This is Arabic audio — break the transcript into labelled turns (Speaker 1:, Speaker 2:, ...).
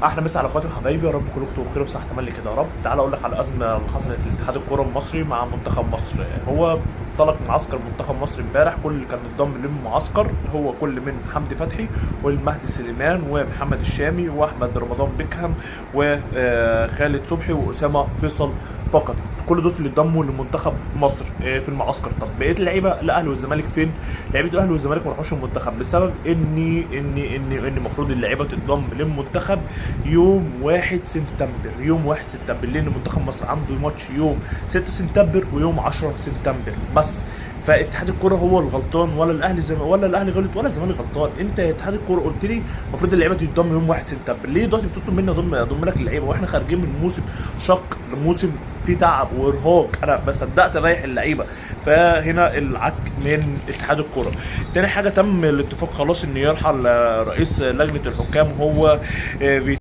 Speaker 1: احلى مسا على اخواتي وحبايبي، يا رب كلكم تبقوا بخير وبصحه تملي كده يا رب. تعالى اقول لك على الازمه اللي حصلت في اتحاد الكوره المصري مع منتخب مصر. هو انطلق معسكر منتخب مصر امبارح، كل اللي كان انضم للمعسكر هو كل من حمدي فتحي والمهدي سليمان ومحمد الشامي واحمد رمضان بيكهام وخالد صبحي واسامه فيصل فقط. كل دول اللي انضموا لمنتخب مصر في المعسكر. طب بقيه اللعيبه الاهلي والزمالك فين؟ لعيبه الاهلي والزمالك ما راحوش المنتخب بسبب ان المفروض اللعيبه تنضم للمنتخب يوم 1 سبتمبر. يوم 1 سبتمبر لان منتخب مصر عنده ماتش يوم 6 سبتمبر ويوم 10 سبتمبر بس. فاتحاد الكوره هو الغلطان، ولا الاهلي ولا الاهلي غلط ولا الزمالك غلطان. انت يا اتحاد الكوره قلت لي المفروض اللعيبه تتضم يوم 1 سبتمبر، ليه دلوقتي بتطلب مني اضم لك اللعيبه واحنا خارجين من موسم شق لموسم فيه تعب وارهاق؟ انا ما صدقت اريح اللعيبه. فهنا العك من اتحاد الكوره. تاني حاجه، تم الاتفاق خلاص ان يرحل رئيس لجنه الحكام هو